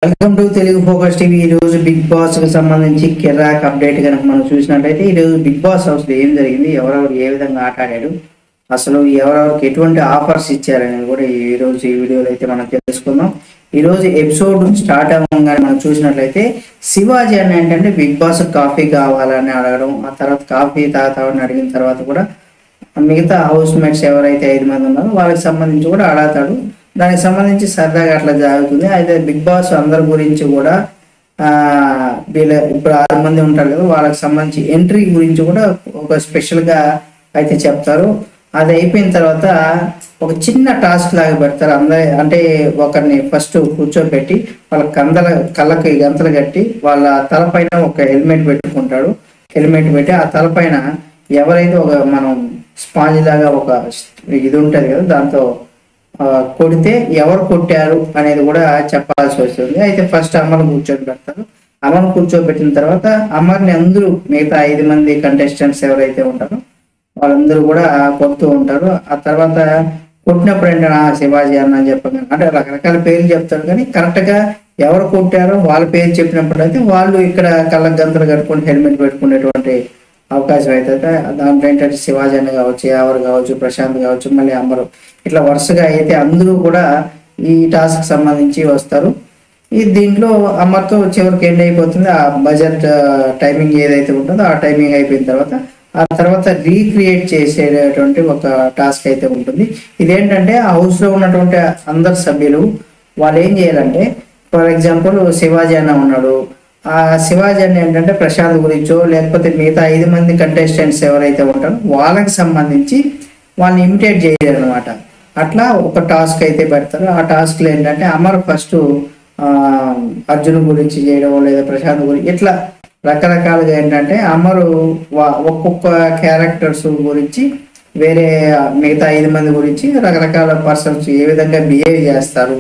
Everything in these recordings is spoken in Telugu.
Welcome to Telugu focus TV. ఈ రోజు బిగ్ బాస్ కి సంబంధించి కిరాక్ అప్డేట్ కనుక మనం చూసినట్లయితే ఈ రోజు బిగ్ బాస్ హౌస్ లో ఏం జరిగింది, ఎవరెవరు ఏ విధంగా ఆట ఆడాడు, అసలు ఎవరెవరికి ఎటువంటి ఆఫర్స్ ఇచ్చారనేది కూడా ఈ రోజు ఈ వీడియోలో అయితే మనం తెలుసుకుందాం. ఈ రోజు ఎపిసోడ్ స్టార్ట్ అవ్వగానే మనం చూసినట్లయితే శివాజీ అని ఏంటంటే బిగ్ బాస్ కాఫీ కావాలని అడగడం, ఆ తర్వాత కాఫీ తాగుతామని అడిగిన తర్వాత కూడా మిగతా హౌస్ మేట్స్ ఎవరైతే 5 మంది ఉన్నారో వాళ్ళకి సంబంధించి కూడా అడగతాడు. దానికి సంబంధించి సరదాగా అట్లా జరుగుతుంది. అయితే బిగ్ బాస్ అందరి గురించి కూడా వీళ్ళ ఇప్పుడు 6 మంది ఉంటారు కదా, వాళ్ళకి సంబంధించి ఎంట్రీ గురించి కూడా ఒక స్పెషల్గా అయితే చెప్తారు. అది అయిపోయిన తర్వాత ఒక చిన్న టాస్క్ లాగా పెడతారు. అంటే ఒకరిని ఫస్ట్ కూర్చోబెట్టి వాళ్ళ కళ్ళకి గంతలు కట్టి వాళ్ళ తలపైన ఒక హెల్మెట్ పెట్టుకుంటాడు. హెల్మెట్ పెట్టి ఆ తలపైన ఎవరైతే ఒక మనం స్పాంజ్ లాగా ఒక ఇది ఉంటుంది కదా, దాంతో కొడితే ఎవరు కొట్టారు అనేది కూడా చెప్పాల్సి వస్తుంది. అయితే ఫస్ట్ అమర్ని కూర్చోబెడతారు. అమర్ని కూర్చోబెట్టిన తర్వాత అమర్ని అందరూ మిగతా 5 మంది కంటెస్టెంట్స్ ఎవరైతే ఉంటారో వాళ్ళందరూ కూడా కొడుతూ ఉంటారు. ఆ తర్వాత కొట్టినప్పుడు ఏంటంటే శివాజీ అన్న అని చెప్పగానే అంటే రకరకాల పేర్లు చెప్తారు, కానీ కరెక్ట్గా ఎవరు కొట్టారో వాళ్ళ పేరు చెప్పినప్పుడు అయితే వాళ్ళు ఇక్కడ కళ్ళ గంతలు కట్టుకుని హెల్మెట్ పెట్టుకునేటువంటి అవకాశం అవుతుంది. దాంట్లో ఏంటంటే శివాజీ అన్న కావచ్చు, యావర్ కావచ్చు, ప్రశాంత్ కావచ్చు, మళ్ళీ అమరు, ఇట్లా వరుసగా అయితే అందరూ కూడా ఈ టాస్క్ సంబంధించి వస్తారు. దీంట్లో అమర్తో చివరికి ఎండ్ అయిపోతుంది. ఆ బడ్జెట్ టైమింగ్ ఏదైతే ఉంటుందో ఆ టైమింగ్ అయిపోయిన తర్వాత ఆ తర్వాత రీక్రియేట్ చేసేటటువంటి ఒక టాస్క్ అయితే ఉంటుంది. ఇదేంటంటే ఆ హౌస్లో ఉన్నటువంటి అందరు సభ్యులు వాళ్ళు ఏం చేయాలంటే, ఫర్ ఎగ్జాంపుల్ శివాజీ అన్న ఉన్నాడు, ఆ శివాజీ అన్న ఏంటంటే ప్రశాంత్ గురించో లేకపోతే మిగతా 5 మంది కంటెస్టెంట్స్ ఎవరైతే ఉంటారో వాళ్ళకి సంబంధించి వాళ్ళని ఇమిటేట్ చేయాలన్నమాట. అట్లా ఒక టాస్క్ అయితే పెడతారు. ఆ టాస్క్లో ఏంటంటే అమర్ ఫస్ట్ అర్జున్ గురించి చేయడం లేదా ప్రశాంత్ గురించి ఇట్లా రకరకాలుగా ఏంటంటే అమరు ఒక్కొక్క క్యారెక్టర్స్ గురించి వేరే మిగతా 5 మంది గురించి రకరకాల పర్సన్స్ ఏ విధంగా బిహేవ్ చేస్తారు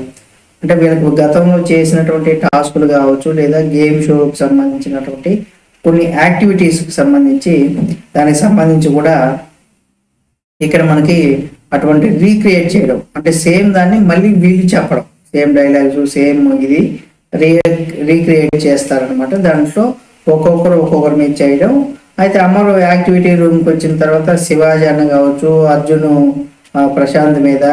అంటే వీళ్ళకి గతంలో చేసినటువంటి టాస్కులు కావచ్చు లేదా గేమ్ షోకి సంబంధించినటువంటి కొన్ని యాక్టివిటీస్కి సంబంధించి దానికి సంబంధించి కూడా ఇక్కడ మనకి అటువంటి రీక్రియేట్ చేయడం అంటే సేమ్ దాన్ని మళ్ళీ వీళ్ళు చెప్పడం, సేమ్ డైలాగ్స్ సేమ్ ఇది రీక్రియేట్ చేస్తారనమాట. దాంట్లో ఒక్కొక్కరు మీద చేయడం. అయితే అమరు యాక్టివిటీ రూమ్కి వచ్చిన తర్వాత శివాజీ అన్న కావచ్చు, అర్జును ప్రశాంత్ మీద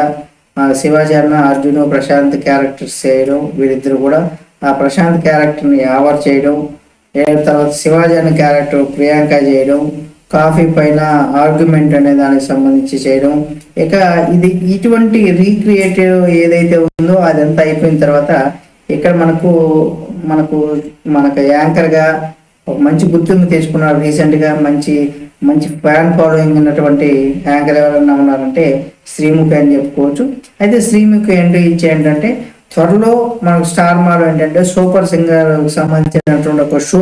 శివాజీ అన్న అర్జును ప్రశాంత్ క్యారెక్టర్స్ చేయడం, వీరిద్దరు కూడా ఆ ప్రశాంత్ క్యారెక్టర్ని యావర్ చేయడం, తర్వాత శివాజీ అన్న క్యారెక్టర్ ప్రియాంక చేయడం, కాఫీ పైన ఆర్గ్యుమెంట్ అనే దానికి సంబంధించి చేయడం. ఇక ఇది ఇటువంటి రీక్రియేటివ్ ఏదైతే ఉందో అదంతా అయిపోయిన తర్వాత ఇక్కడ మనకు యాంకర్గా ఒక మంచి గుర్తింపు తెచ్చుకున్నారు. రీసెంట్గా మంచి ఫ్యాన్ ఫాలోయింగ్ ఉన్నటువంటి యాంకర్ ఎవరన్నా ఉన్నారంటే శ్రీముఖి అని చెప్పుకోవచ్చు. అయితే శ్రీముఖి ఎంట్రీ ఇచ్చే ఏంటంటే త్వరలో మనకు స్టార్ మాలో ఏంటంటే సూపర్ సింగర్ సంబంధించినటువంటి ఒక షో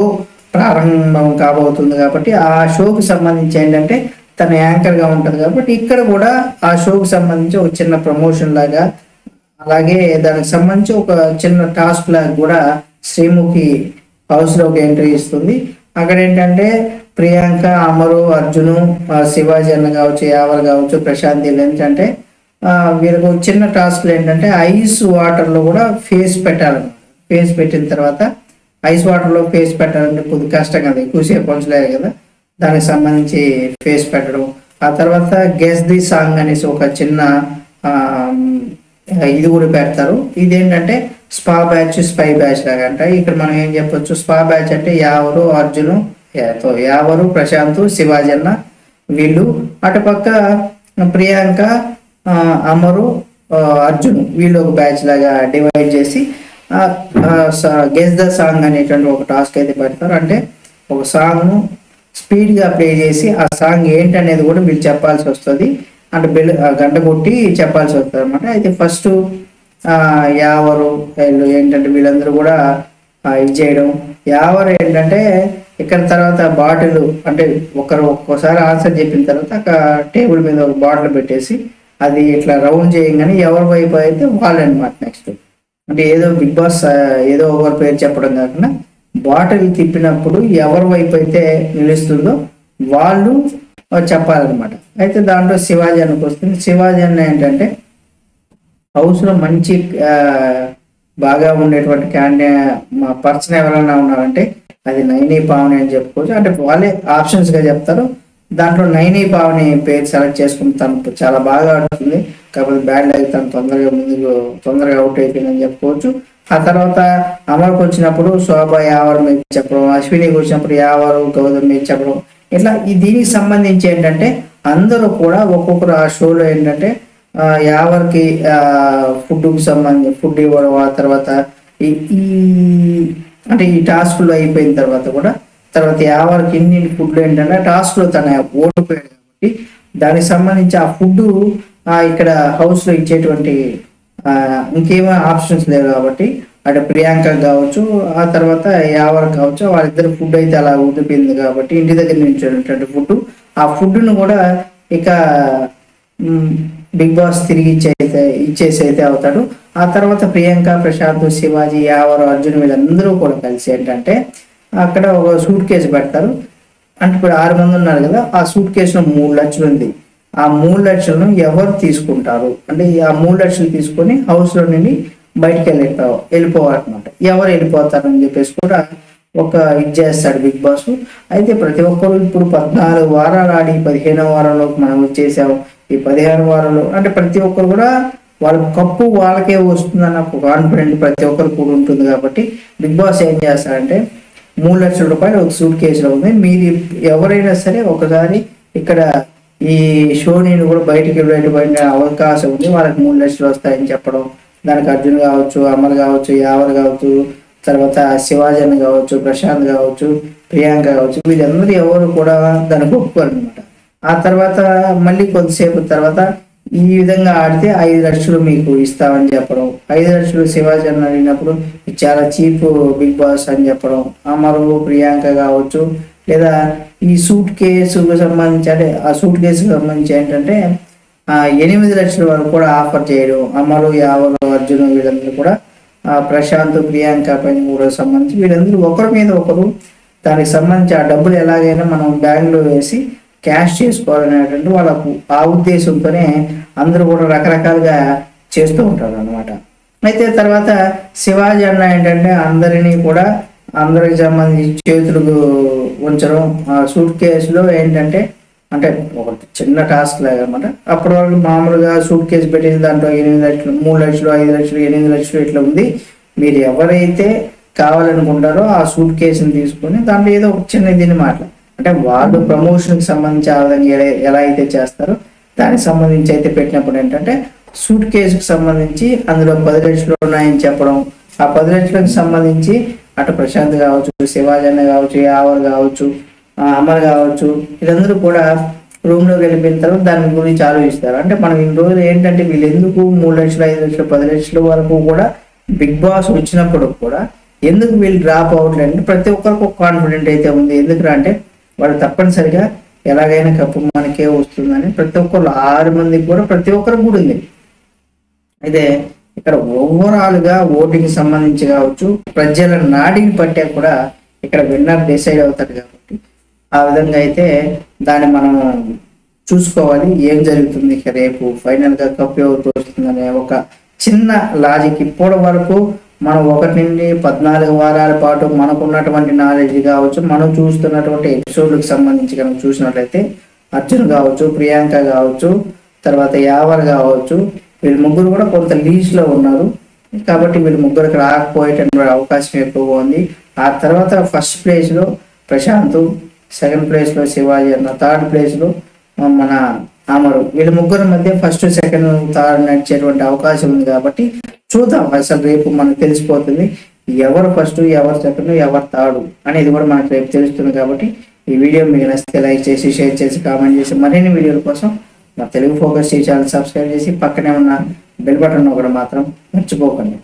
ప్రారంభం కాబోతుంది. కాబట్టి ఆ షోకి సంబంధించి ఏంటంటే తన యాంకర్గా ఉంటుంది. కాబట్టి ఇక్కడ కూడా ఆ షోకి సంబంధించి ఒక చిన్న ప్రమోషన్ లాగా అలాగే దానికి సంబంధించి ఒక చిన్న టాస్క్ లాగా కూడా శ్రీముఖి హౌస్లోకి ఎంట్రీ ఇస్తుంది. అక్కడ ఏంటంటే ప్రియాంక, అమరు, అర్జును, శివాజీ అన్న కావచ్చు, యావర్ కావచ్చు, ప్రశాంత్ ఏంటంటే వీళ్ళకు చిన్న టాస్క్లు ఏంటంటే ఐస్ వాటర్లో కూడా ఫేస్ పెట్టాలన్నమాట. ఫేస్ పెట్టిన తర్వాత ఐస్ వాటర్లో ఫేస్ పెట్టాలంటే కొద్ది కష్టం కదా, ఎక్కువసేపు ఉంచలేదు కదా, దానికి సంబంధించి ఫేస్ పెట్టడం. ఆ తర్వాత గెస్ ది సాంగ్ అనేసి ఒక చిన్న ఇది కూడా పెడతారు. ఇదేంటంటే స్పా బ్యాచ్, స్పై బ్యాచ్ లాగా అంట. ఇక్కడ మనం ఏం చెప్పొచ్చు, స్పా బ్యాచ్ అంటే యావరు, అర్జును, యావరు, ప్రశాంత్, శివాజీ అన్న వీళ్ళు, అటుపక్క ప్రియాంక, అమరు, అర్జును వీళ్ళు ఒక బ్యాచ్ లాగా డివైడ్ చేసి గెస్ ద సాంగ్ అనేటువంటి ఒక టాస్క్ అయితే పెడతారు. అంటే ఒక సాంగ్ను స్పీడ్గా ప్లే చేసి ఆ సాంగ్ ఏంటనేది కూడా వీళ్ళు చెప్పాల్సి వస్తుంది. అంటే గంట కొట్టి చెప్పాల్సి వస్తుంది అనమాట. అయితే ఫస్ట్ యావరు వీళ్ళు ఏంటంటే వీళ్ళందరూ కూడా ఇది చేయడం. యావరు ఏంటంటే ఇక్కడ తర్వాత బాటిల్ అంటే ఒక్కోసారి ఆన్సర్ చెప్పిన తర్వాత టేబుల్ మీద ఒక బాటిల్ పెట్టేసి అది ఇట్లా రౌండ్ చేయగానే ఎవరి వైపు అయితే వాళ్ళు అనమాట. నెక్స్ట్ అంటే ఏదో బిగ్ బాస్ ఏదో ఒకరి పేరు చెప్పడం కాకుండా బాటిల్ తిప్పినప్పుడు ఎవరి వైపు అయితే నిలుస్తుందో వాళ్ళు చెప్పాలన్నమాట. అయితే దాంట్లో శివాజీ అన్నకు వస్తుంది. శివాజీ అన్న ఏంటంటే హౌస్లో మంచి బాగా ఉండేటువంటి మా పర్సన్ ఎవరైనా ఉన్నారంటే అది నైని పావని అని చెప్పుకోవచ్చు. అంటే వాళ్ళే ఆప్షన్స్ గా చెప్తారు. దాంట్లో నైని పావని పేరు సెలెక్ట్ చేసుకుని తను చాలా బాగా ఆడుతుంది. కాకపోతే బ్యాడ్ లైఫ్ తను తొందరగా అవుట్ అయిపోయిందని చెప్పుకోవచ్చు. ఆ తర్వాత అమర్కి వచ్చినప్పుడు శోభ యావర్ మీద చెప్పడం, అశ్వినికి వచ్చినప్పుడు యావరు గౌతమ్ మీద చెప్పడం, ఇట్లా దీనికి సంబంధించి ఏంటంటే అందరూ కూడా ఒక్కొక్కరు ఆ షోలో ఏంటంటే యావర్కి ఫుడ్కి సంబంధించి ఫుడ్ ఇవ్వడం, ఆ తర్వాత ఈ అంటే ఈ టాస్క్లు అయిపోయిన తర్వాత కూడా తర్వాత యావర్కి ఇన్ని ఫుడ్లు ఏంటంటే టాస్క్లో తన ఓడిపోయాడు కాబట్టి దానికి సంబంధించి ఆ ఫుడ్ ఇక్కడ హౌస్లో ఇచ్చేటువంటి ఇంకేమో ఆప్షన్స్ లేవు కాబట్టి అటు ప్రియాంక కావచ్చు, ఆ తర్వాత యావర్ కావచ్చు, వాళ్ళిద్దరు ఫుడ్ అయితే అలా ఊడిపోయింది కాబట్టి ఇంటి దగ్గర నుంచి ఫుడ్, ఆ ఫుడ్ను కూడా ఇక బిగ్ బాస్ తిరిగి ఇచ్చేసి అయితే అవుతాడు. ఆ తర్వాత ప్రియాంక, ప్రశాంత్, శివాజీ, యావర్, అర్జున్ వీళ్ళందరూ కూడా కలిసి ఏంటంటే అక్కడ ఒక సూట్ కేసు పెడతారు. అంటే ఇప్పుడు 6 మంది ఉన్నారు కదా, ఆ సూట్ కేసులో 3 లక్షలు ఉంది. ఆ 3 లక్షలను ఎవరు తీసుకుంటారు అంటే ఆ 3 లక్షలు తీసుకొని హౌస్లో నుండి బయటికి వెళ్ళిపోవాలన్నమాట. ఎవరు వెళ్ళిపోతారని చెప్పేసి కూడా ఒక ఇది చేస్తాడు బిగ్ బాస్. అయితే ప్రతి ఒక్కరు ఇప్పుడు 14 వారాలు ఆడి 15వ వారంలో మనం వచ్చేసాము. ఈ 16 వారంలో అంటే ప్రతి ఒక్కరు కూడా వాళ్ళ కప్పు వాళ్ళకే వస్తుందన్న ఒక కాన్ఫిడెంట్ ప్రతి ఒక్కరు కూడా ఉంటుంది. కాబట్టి బిగ్ బాస్ ఏం చేస్తారంటే 3 లక్షల రూపాయలు ఒక సూట్ కేసులో ఉంది. మీరు ఎవరైనా సరే ఒకసారి ఇక్కడ ఈ షోని కూడా బయటికి వెళ్ళేటువంటి అవకాశం ఉంది, వాళ్ళకి 3 లక్షలు వస్తాయని చెప్పడం. దానికి అర్జున్ కావచ్చు, అమర్ కావచ్చు, యావర్ కావచ్చు, తర్వాత శివాజన్ కావచ్చు, ప్రశాంత్ కావచ్చు, ప్రియాంక కావచ్చు, వీళ్ళందరూ ఎవరు కూడా దానికి ఒప్పుకోరు అనమాట. ఆ తర్వాత మళ్ళీ కొద్దిసేపు తర్వాత ఈ విధంగా ఆడితే 5 లక్షలు మీకు ఇస్తామని చెప్పడం. 5 లక్షలు శివాజన్ అడిగినప్పుడు చాలా చీప్ బిగ్ బాస్ అని చెప్పడం. అమరు, ప్రియాంక కావచ్చు, లేదా ఈ సూట్ కేసుకు సంబంధించి అంటే ఆ సూట్ కేసుకు సంబంధించి ఏంటంటే 8 లక్షల వరకు కూడా ఆఫర్ చేయడం. అమరు, యావరు, అర్జున్ వీళ్ళందరూ కూడా ప్రశాంత్, ప్రియాంక పైన కూడా సంబంధించి వీళ్ళందరూ ఒకరి మీద ఒకరు దానికి సంబంధించి ఆ డబ్బులు ఎలాగైనా మనం బ్యాంక్లో వేసి క్యాష్ చేసుకోవాలనేటువంటి వాళ్ళ ఆ ఉద్దేశంతోనే అందరూ కూడా రకరకాలుగా చేస్తూ ఉంటారు అనమాట. అయితే తర్వాత శివాజీ అన్న ఏంటంటే అందరికి సంబంధించి చేతులకు ఉంచడం. ఆ సూట్ కేసులో ఏంటంటే అంటే ఒక చిన్న టాస్క్ లాగా అనమాట. అప్పటి వరకు మామూలుగా సూట్ కేసు పెట్టేసి దాంట్లో 8 లక్షలు, 3 లక్షలు, 5 లక్షలు, 8 లక్షలు ఇట్లా ఉంది. మీరు ఎవరైతే కావాలనుకుంటారో ఆ సూట్ కేసుని తీసుకొని దాంట్లో ఏదో ఒక చిన్న దీన్ని అంటే వాళ్ళు ప్రమోషన్కి సంబంధించి ఆ విధంగా ఎలా అయితే చేస్తారో దానికి సంబంధించి అయితే పెట్టినప్పుడు ఏంటంటే సూట్ కేసుకి సంబంధించి అందులో 10 లక్షలు ఉన్నాయని చెప్పడం. ఆ 10 లక్షలకు సంబంధించి అటు ప్రశాంత్ కావచ్చు, శివాజన్ కావచ్చు, యావర్ కావచ్చు, అమర్ కావచ్చు, వీళ్ళందరూ కూడా రూమ్లోకి వెళ్ళిపోయిన తర్వాత దాని గురించి ఆలోచిస్తారు. అంటే మనం ఇన్ని రోజులు ఏంటంటే వీళ్ళు ఎందుకు 3 లక్షలు, 5 లక్షలు, 10 లక్షల వరకు కూడా బిగ్ బాస్ వచ్చినప్పుడు కూడా ఎందుకు వీళ్ళు డ్రాప్ అవ్వట్లేదు ప్రతి ఒక్కరికి ఒక కాన్ఫిడెంట్ అయితే ఉంది. ఎందుకంటే అంటే వాళ్ళు తప్పనిసరిగా ఎలాగైనా కప్పు మనకే వస్తుందని ప్రతి ఒక్కరు 6 మందికి కూడా ప్రతి ఒక్కరికి కూడా ఉంది. అయితే ఇక్కడ ఓవరాల్గా ఓటింగ్ సంబంధించి కావచ్చు, ప్రజల నాడిని పట్టే కూడా ఇక్కడ విన్నర్ డిసైడ్ అవుతాడు. కాబట్టి ఆ విధంగా అయితే దాన్ని మనం చూసుకోవాలి. ఏం జరుగుతుంది ఇక రేపు ఫైనల్గా కప్పు ఎవరికి వస్తుందనే ఒక చిన్న లాజిక్. ఇప్పటి వరకు మనం 1 నుండి 14 వారాల పాటు మనకున్నటువంటి నాలెడ్జ్ కావచ్చు, మనం చూస్తున్నటువంటి ఎపిసోడ్లకు సంబంధించి కనుక చూసినట్లయితే అర్జున్ కావచ్చు, ప్రియాంక కావచ్చు, తర్వాత యావర్ కావచ్చు, వీళ్ళు ముగ్గురు కూడా కొంత లీజ్లో ఉన్నారు. కాబట్టి వీళ్ళు ముగ్గురికి రాకపోయేటటువంటి అవకాశం ఎక్కువగా ఉంది. ఆ తర్వాత ఫస్ట్ ప్లేస్లో ప్రశాంత్, సెకండ్ ప్లేస్లో శివాజీ అన్న, థర్డ్ ప్లేస్లో మన అమరు. వీళ్ళ ముగ్గురు మధ్య ఫస్ట్, సెకండ్, థర్డ్ నడిచేటువంటి అవకాశం ఉంది. కాబట్టి చూద్దాం, అసలు రేపు మనకు తెలిసిపోతుంది ఎవరు ఫస్ట్, ఎవరు సెకండ్, ఎవరు థర్డ్ అనేది కూడా మనకు రేపు తెలుస్తుంది. కాబట్టి ఈ వీడియో మీకు నచ్చితే లైక్ చేసి, షేర్ చేసి, కామెంట్ చేసి మరిన్ని వీడియోల కోసం మా తెలుగు ఫోకస్ ఛానల్ సబ్స్క్రైబ్ చేసి పక్కనే ఉన్న బెల్ బటన్ ఒకటి మాత్రం మర్చిపోకండి.